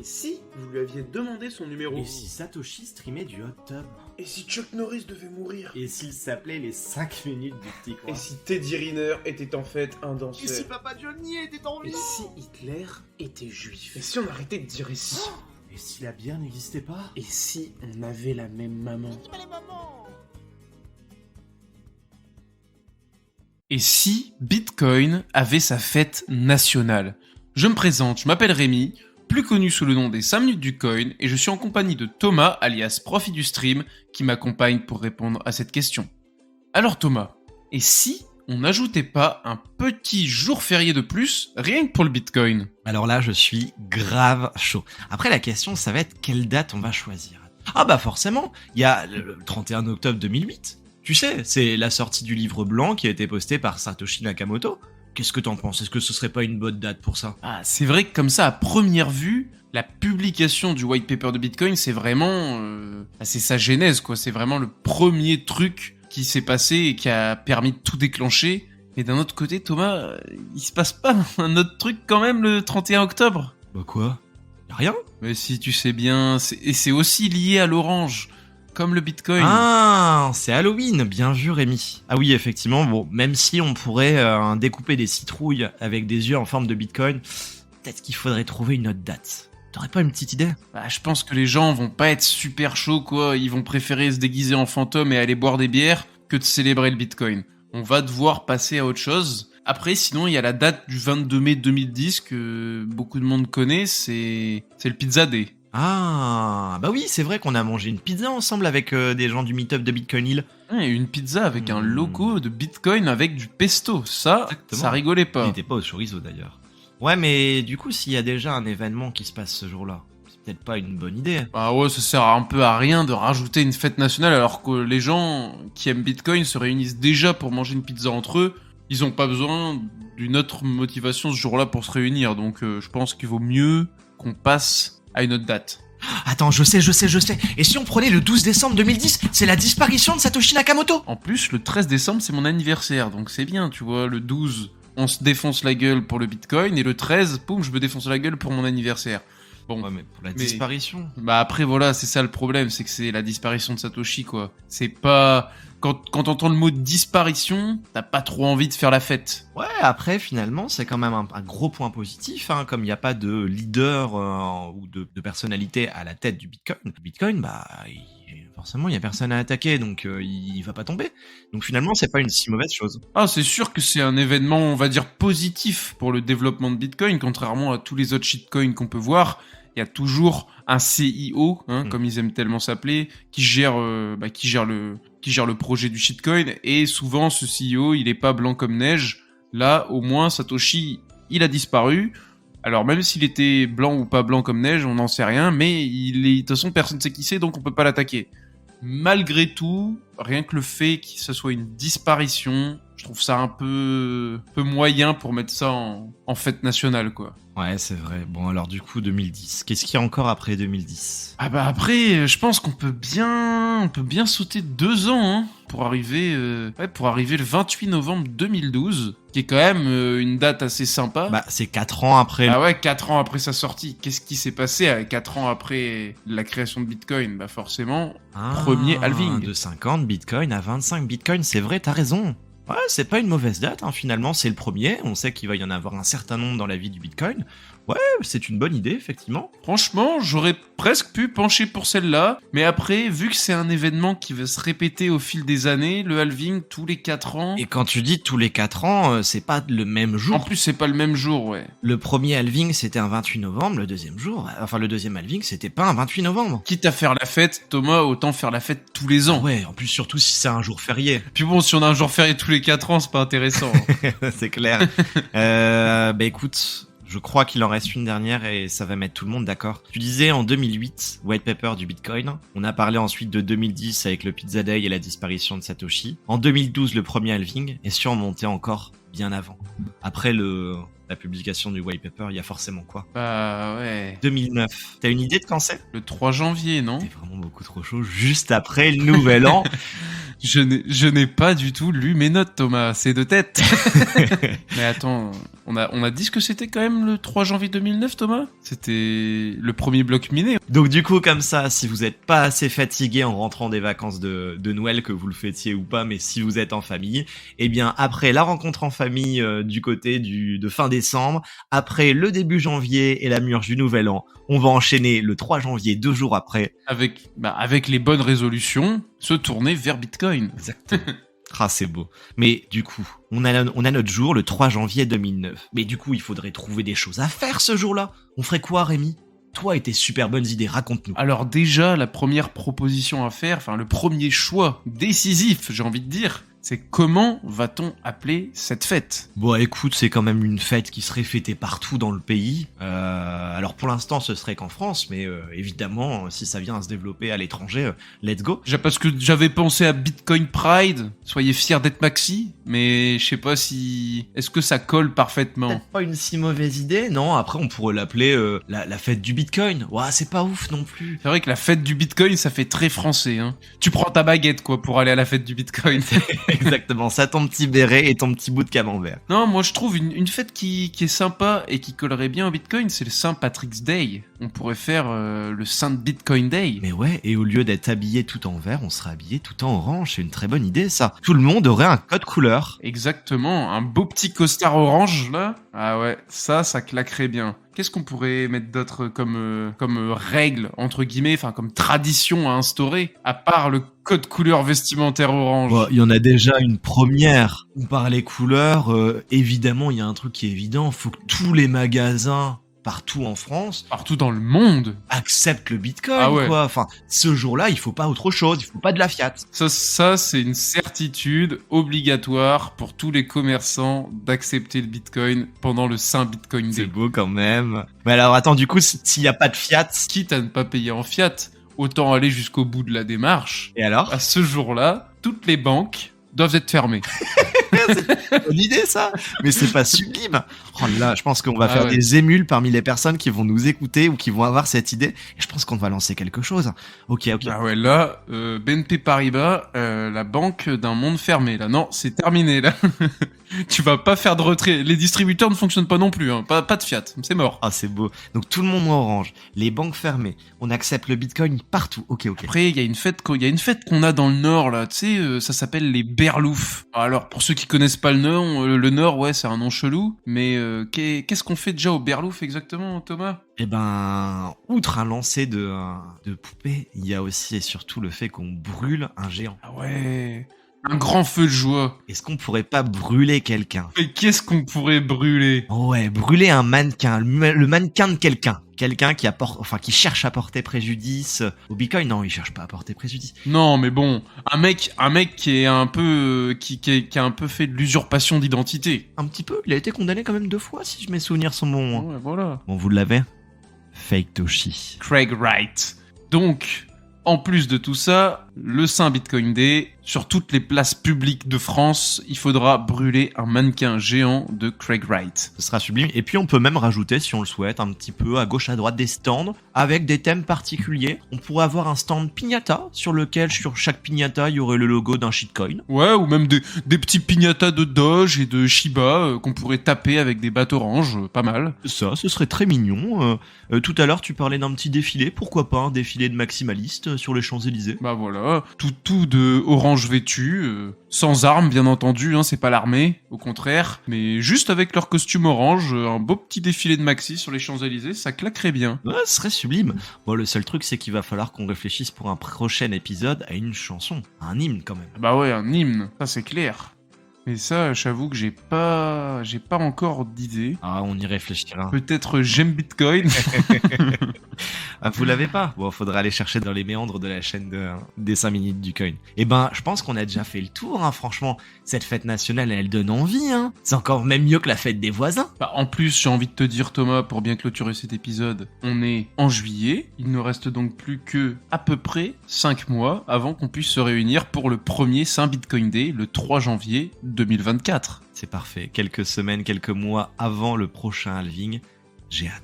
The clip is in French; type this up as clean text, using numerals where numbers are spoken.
Et si vous lui aviez demandé son numéro? Et si Satoshi streamait du hot tub? Et si Chuck Norris devait mourir? Et s'il s'appelait les 5 minutes du petit coin? Et si Teddy Riner était en fait un danseur? Et si Papa Johnny était en vie? Et si Hitler était juif? Et si on arrêtait de dire et si? Et si la bière n'existait pas? Et si on avait la même maman? Et si Bitcoin avait sa fête nationale? Je me présente, je m'appelle Rémi, plus connu sous le nom des 5 minutes du coin, et je suis en compagnie de Thomas, alias Profi du stream, qui m'accompagne pour répondre à cette question. Alors Thomas, et si on n'ajoutait pas un petit jour férié de plus, rien que pour le Bitcoin? Alors là, je suis grave chaud. Après, la question, ça va être quelle date on va choisir. Ah bah forcément, il y a le 31 octobre 2008. Tu sais, c'est la sortie du livre blanc qui a été posté par Satoshi Nakamoto. Qu'est-ce que t'en penses? Est-ce que ce serait pas une bonne date pour ça? Ah, c'est vrai que comme ça, à première vue, la publication du white paper de Bitcoin, c'est vraiment... c'est sa genèse, quoi. C'est vraiment le premier truc qui s'est passé et qui a permis de tout déclencher. Mais d'un autre côté, Thomas, il se passe pas un autre truc quand même le 31 octobre? Bah quoi? Y'a rien? Mais si tu sais bien, et c'est aussi lié à l'orange, comme le Bitcoin. Ah, c'est Halloween, bien vu Rémi. Ah oui, effectivement, bon, même si on pourrait découper des citrouilles avec des yeux en forme de Bitcoin, peut-être qu'il faudrait trouver une autre date. T'aurais pas une petite idée? Bah, je pense que les gens vont pas être super chauds, quoi. Ils vont préférer se déguiser en fantôme et aller boire des bières que de célébrer le Bitcoin. On va devoir passer à autre chose. Après, sinon, il y a la date du 22 mai 2010 que beaucoup de monde connaît, c'est le Pizza Day. Ah, bah oui, c'est vrai qu'on a mangé une pizza ensemble avec des gens du meet-up de Bitcoin Hill. Ouais, une pizza avec un logo de Bitcoin avec du pesto. Ça, Exactement. ça rigolait pas. Il n'était pas au chorizo d'ailleurs. Ouais, mais du coup, s'il y a déjà un événement qui se passe ce jour-là, c'est peut-être pas une bonne idée. Bah ouais, ça sert un peu à rien de rajouter une fête nationale alors que les gens qui aiment Bitcoin se réunissent déjà pour manger une pizza entre eux. Ils ont pas besoin d'une autre motivation ce jour-là pour se réunir. Donc je pense qu'il vaut mieux qu'on passe à une autre date. Attends, je sais. Et si on prenait le 12 décembre 2010, c'est la disparition de Satoshi Nakamoto? En plus, le 13 décembre, c'est mon anniversaire. Donc c'est bien, tu vois. Le 12, on se défonce la gueule pour le Bitcoin. Et le 13, poum, je me défonce la gueule pour mon anniversaire. Bon, Ouais, mais pour la disparition. bah après voilà, c'est ça le problème, c'est que c'est la disparition de Satoshi, quoi. C'est pas... Quand t'entends le mot disparition, t'as pas trop envie de faire la fête. Ouais, après, finalement, c'est quand même un gros point positif, hein, comme il n'y a pas de leader ou de personnalité à la tête du Bitcoin. Le Bitcoin, bah, forcément, il n'y a personne à attaquer, donc il va pas tomber. Donc finalement, c'est pas une si mauvaise chose. Ah, c'est sûr que c'est un événement, on va dire, positif pour le développement de Bitcoin, contrairement à tous les autres shitcoins qu'on peut voir. Il y a toujours un CIO, comme ils aiment tellement s'appeler, qui gère le projet du shitcoin. Et souvent, ce CIO, il est pas blanc comme neige. Là, au moins, Satoshi, il a disparu. Alors, même s'il était blanc ou pas blanc comme neige, on n'en sait rien. Mais de toute façon, personne ne sait qui c'est, donc on peut pas l'attaquer. Malgré tout, rien que le fait que ce soit une disparition, je trouve ça un peu moyen pour mettre ça en fête nationale, quoi. Ouais, c'est vrai. Bon, alors du coup, 2010. Qu'est-ce qu'il y a encore après 2010? Ah bah après, je pense qu'on peut bien sauter 2 ans, hein, pour arriver le 28 novembre 2012, qui est quand même une date assez sympa. Bah, c'est 4 ans après. Ah ouais, 4 ans après sa sortie. Qu'est-ce qui s'est passé à 4 ans après la création de Bitcoin? Bah forcément, premier halving. De 50 Bitcoin à 25 Bitcoin, c'est vrai, t'as raison. Ouais, c'est pas une mauvaise date, hein, finalement, c'est le premier. On sait qu'il va y en avoir un certain nombre dans la vie du Bitcoin. Ouais, c'est une bonne idée, effectivement. Franchement, j'aurais presque pu pencher pour celle-là, mais après, vu que c'est un événement qui va se répéter au fil des années, le halving tous les 4 ans... Et quand tu dis tous les 4 ans, c'est pas le même jour. En plus, c'est pas le même jour, ouais. Le premier halving, c'était un 28 novembre, le deuxième halving, c'était pas un 28 novembre. Quitte à faire la fête, Thomas, autant faire la fête tous les ans. Ouais, en plus, surtout si c'est un jour férié. Puis bon, si on a un jour férié tous les 4 ans, c'est pas intéressant. C'est clair. Bah écoute... Je crois qu'il en reste une dernière et ça va mettre tout le monde d'accord. Tu disais en 2008, white paper du Bitcoin. On a parlé ensuite de 2010 avec le Pizza Day et la disparition de Satoshi. En 2012, le premier halving. Et si on montait encore bien avant? Après la publication du white paper, il y a forcément quoi? Bah ouais. 2009. T'as une idée de quand c'est? Le 3 janvier, non? T'es vraiment beaucoup trop chaud. Juste après le nouvel an. Je n'ai pas du tout lu mes notes, Thomas. C'est de tête. Mais attends... On a dit ce que c'était quand même le 3 janvier 2009, Thomas? C'était le premier bloc miné. Donc du coup, comme ça, si vous êtes pas assez fatigué en rentrant des vacances de Noël, que vous le fêtiez ou pas, mais si vous êtes en famille, eh bien après la rencontre en famille du côté de fin décembre, après le début janvier et la mûre du nouvel an, on va enchaîner le 3 janvier, 2 jours après. Avec les bonnes résolutions, se tourner vers Bitcoin. Exactement. Ah, c'est beau. Mais du coup, on a notre jour, le 3 janvier 2009. Mais du coup, il faudrait trouver des choses à faire ce jour-là. On ferait quoi, Rémi? Toi et tes super bonnes idées, raconte-nous. Alors déjà, la première proposition à faire, enfin le premier choix décisif, j'ai envie de dire, c'est comment va-t-on appeler cette fête? Bon, écoute, c'est quand même une fête qui serait fêtée partout dans le pays. Alors pour l'instant, ce serait qu'en France, mais évidemment, si ça vient à se développer à l'étranger, let's go. Parce que j'avais pensé à Bitcoin Pride, soyez fiers d'être Maxi, mais je sais pas si... Est-ce que ça colle parfaitement? Peut-être pas une si mauvaise idée, non? Après, on pourrait l'appeler la fête du Bitcoin. Ouah, c'est pas ouf non plus. C'est vrai que la fête du Bitcoin, ça fait très français, hein. Tu prends ta baguette, quoi, pour aller à la fête du Bitcoin. Exactement, ça ton petit béret et ton petit bout de camembert. Non, moi je trouve une fête qui est sympa et qui collerait bien au Bitcoin, c'est le Saint Patrick's Day. On pourrait faire le Saint Bitcoin Day. Mais ouais, et au lieu d'être habillé tout en vert, on serait habillé tout en orange. C'est une très bonne idée, ça. Tout le monde aurait un code couleur. Exactement, un beau petit costard orange, là. Ah ouais, ça claquerait bien. Qu'est-ce qu'on pourrait mettre d'autre comme règle, entre guillemets, enfin comme tradition à instaurer, à part le code couleur vestimentaire orange? Bon, il y en a déjà une première. Par les couleurs, évidemment, il y a un truc qui est évident. Faut que tous les magasins partout en France, partout dans le monde, acceptent le Bitcoin, ah ouais. quoi. Enfin, ce jour-là, il faut pas autre chose, il faut pas de la fiat. Ça c'est une certitude obligatoire pour tous les commerçants d'accepter le Bitcoin pendant le Saint Bitcoin Day. C'est beau quand même. Mais alors, attends, du coup, s'il y a pas de fiat... Quitte à ne pas payer en fiat, autant aller jusqu'au bout de la démarche. Et alors? À ce jour-là, toutes les banques doivent être fermées. C'est une bonne idée, ça. Mais c'est pas sublime. Oh là, je pense qu'on va faire des émules parmi les personnes qui vont nous écouter ou qui vont avoir cette idée. Et je pense qu'on va lancer quelque chose. Ok. Ah ouais, là, BNP Paribas, la banque d'un monde fermé. Là, non, c'est terminé, là. Tu vas pas faire de retrait. Les distributeurs ne fonctionnent pas non plus, hein. Pas de fiat. C'est mort. Ah, c'est beau. Donc tout le monde en orange. Les banques fermées. On accepte le Bitcoin partout. Ok. Après, il y a une fête qu'on a dans le Nord, là. Tu sais, ça s'appelle les Berlouf. Alors, pour ceux qui connaissent pas le Nord, ouais, c'est un nom chelou. Mais qu'est-ce qu'on fait déjà au Berlouf exactement, Thomas? Eh ben, outre un lancer de poupées, il y a aussi et surtout le fait qu'on brûle un géant. Ah ouais, un grand feu de joie. Est-ce qu'on pourrait pas brûler quelqu'un? Mais qu'est-ce qu'on pourrait brûler? Ouais, brûler un mannequin, le mannequin de quelqu'un. Quelqu'un qui cherche à porter préjudice au Bitcoin. Non, il cherche pas à porter préjudice. Non, mais bon, un mec qui est un peu, qui a un peu fait de l'usurpation d'identité. Un petit peu. Il a été condamné quand même 2 fois, si mes souvenirs sont bons. Ouais, voilà. Bon, vous l'avez? Fake Toshi. Craig Wright. Donc, en plus de tout ça, le Saint Bitcoin Day, sur toutes les places publiques de France, il faudra brûler un mannequin géant de Craig Wright. Ce sera sublime. Et puis on peut même rajouter, si on le souhaite, un petit peu à gauche à droite des stands avec des thèmes particuliers. On pourrait avoir un stand piñata sur lequel, sur chaque piñata, il y aurait le logo d'un shitcoin. Ouais, ou même des petits piñatas de Doge et de Shiba qu'on pourrait taper avec des battes oranges, pas mal. Ça, ce serait très mignon. Tout à l'heure, tu parlais d'un petit défilé. Pourquoi pas un défilé de maximalistes sur les Champs-Élysées? Bah voilà, tout de orange vêtu, sans armes bien entendu, hein, c'est pas l'armée, au contraire, mais juste avec leur costume orange, un beau petit défilé de maxi sur les Champs-Élysées, ça claquerait bien. Ouais, ce serait sublime. Bon, le seul truc, c'est qu'il va falloir qu'on réfléchisse pour un prochain épisode à une chanson, un hymne quand même. Bah ouais, un hymne, ça c'est clair. Mais ça, j'avoue que j'ai pas encore d'idée. Ah, on y réfléchira. Peut-être J'aime Bitcoin. Ah, vous l'avez pas? Bon, faudra aller chercher dans les méandres de la chaîne des 5 minutes du coin. Eh ben, je pense qu'on a déjà fait le tour, hein. Franchement, cette fête nationale, elle donne envie, hein. C'est encore même mieux que la fête des voisins. Bah, en plus, j'ai envie de te dire, Thomas, pour bien clôturer cet épisode, on est en juillet. Il ne reste donc plus que à peu près 5 mois avant qu'on puisse se réunir pour le premier Saint Bitcoin Day, le 3 janvier 2024. C'est parfait. Quelques semaines, quelques mois avant le prochain halving. J'ai hâte.